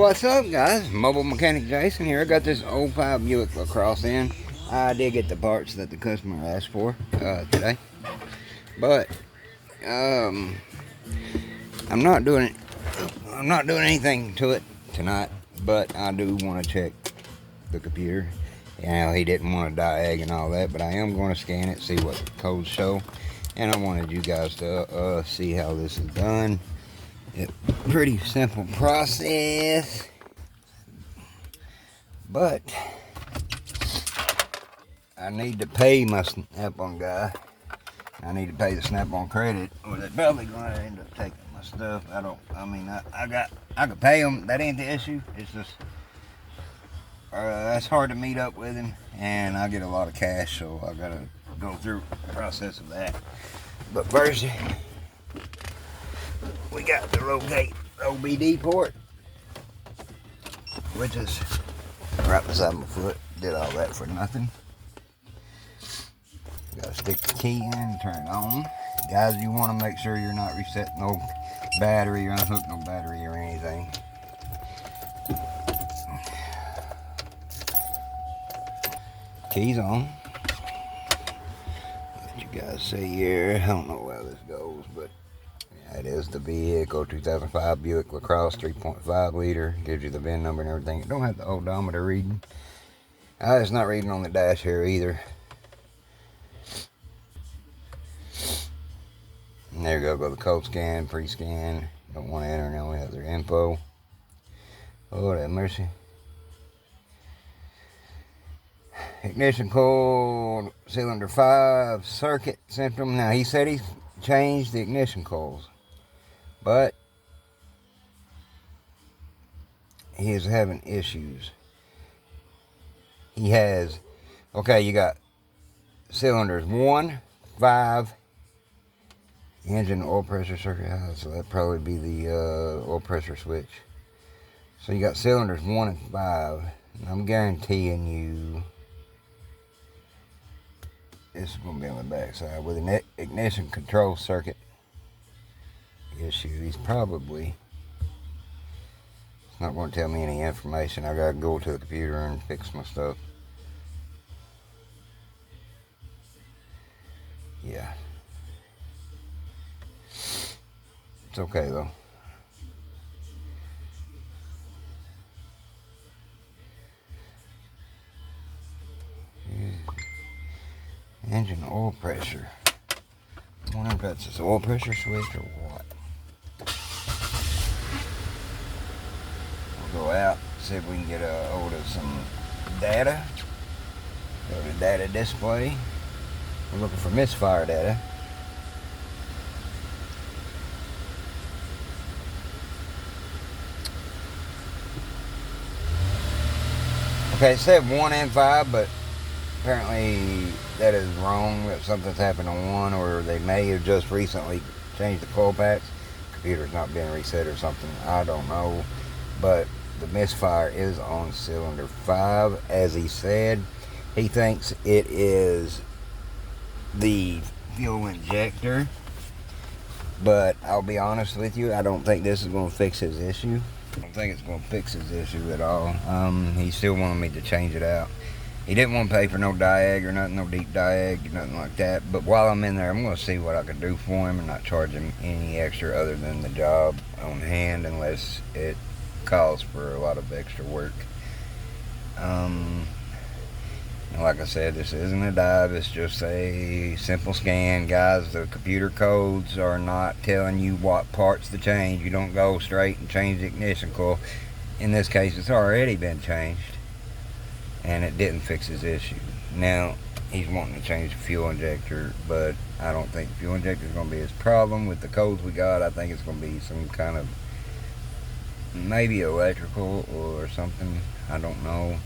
What's up, guys? Mobile Mechanic Jason here. I got this 05 Buick LaCrosse in. I did get the parts that the customer asked for today, but I'm not doing anything to it tonight. But I do want to check the computer. You know, he didn't want to diag and all that, but I am going to scan it, see what the codes show, and I wanted you guys to see how this is done. It's a pretty simple process, but I need to pay my Snap-on guy. I need to pay the Snap-on credit, or they're probably going to end up taking my stuff. I could pay them. That ain't the issue. It's just that's hard to meet up with him, and I get a lot of cash, so I gotta go through the process of that. But first, we got the locate OBD port, which is right beside my foot. Did all that for nothing. Gotta stick the key in and turn it on. Guys, you want to make sure you're not resetting no battery or unhook no battery or anything. Keys on. Let you guys see here. I don't know how this goes, but yeah, it is the vehicle. 2005 Buick LaCrosse 3.5 liter. Gives you the VIN number and everything. It don't have the odometer reading. It's not reading on the dash here either. And there you go the code scan, pre-scan. Don't want to enter no other info. Oh, that mercy. Ignition coil, cylinder 5, circuit symptom. Now, he said he changed the ignition coils, but he is having issues. He has, okay, you got cylinders 1, 5, engine oil pressure circuit. So that'd probably be the oil pressure switch. So you got cylinders 1 and 5. And I'm guaranteeing you this is going to be on the back side with an ignition control circuit issue. He's probably not going to tell me any information. I got to go to the computer and fix my stuff. Yeah. It's okay though. Engine oil pressure. I wonder if that's his oil pressure switch or what. We'll go out, see if we can get a hold of some data. Go to data display. We're looking for misfire data. Okay, it said 1 and 5, but apparently that is wrong. That something's happened on 1, or they may have just recently changed the coil packs. Computer's not being reset or something. I don't know. But the misfire is on cylinder 5, as he said. He thinks it is the fuel injector. But I'll be honest with you, I don't think this is going to fix his issue. I don't think it's going to fix his issue at all. He still wanted me to change it out. He didn't want to pay for no diag or nothing, no deep diag, nothing like that. But while I'm in there, I'm going to see what I can do for him and not charge him any extra other than the job on hand, unless it calls for a lot of extra work. Like I said, this isn't a dive, it's just a simple scan. Guys, the computer codes are not telling you what parts to change. You don't go straight and change the ignition coil. In this case, it's already been changed, and it didn't fix his issue. Now, he's wanting to change the fuel injector, but I don't think the fuel injector is going to be his problem. With the codes we got, I think it's going to be some kind of maybe electrical or something. I don't know.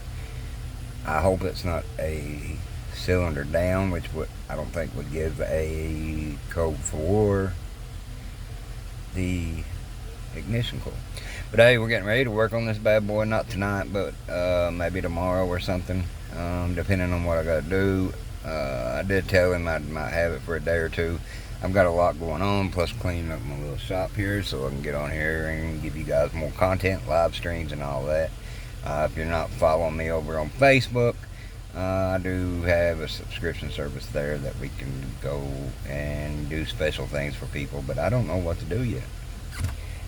I hope it's not a cylinder down, which I don't think would give a code for the ignition coil. But hey, we're getting ready to work on this bad boy. Not tonight, but maybe tomorrow or something, depending on what I got to do. I did tell him I might have it for a day or two. I've got a lot going on, plus cleaning up my little shop here so I can get on here and give you guys more content, live streams and all that. If you're not following me over on Facebook, I do have a subscription service there that we can go and do special things for people, but I don't know what to do yet.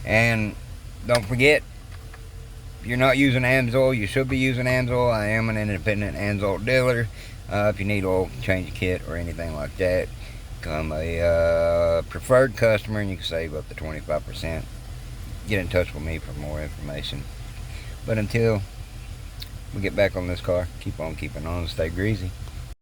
And don't forget, if you're not using Amsoil, you should be using Amsoil. I am an independent Amsoil dealer. If you need oil change kit or anything like that, become a preferred customer and you can save up to 25%. Get in touch with me for more information. But until we get back on this car, keep on keeping on, stay greasy.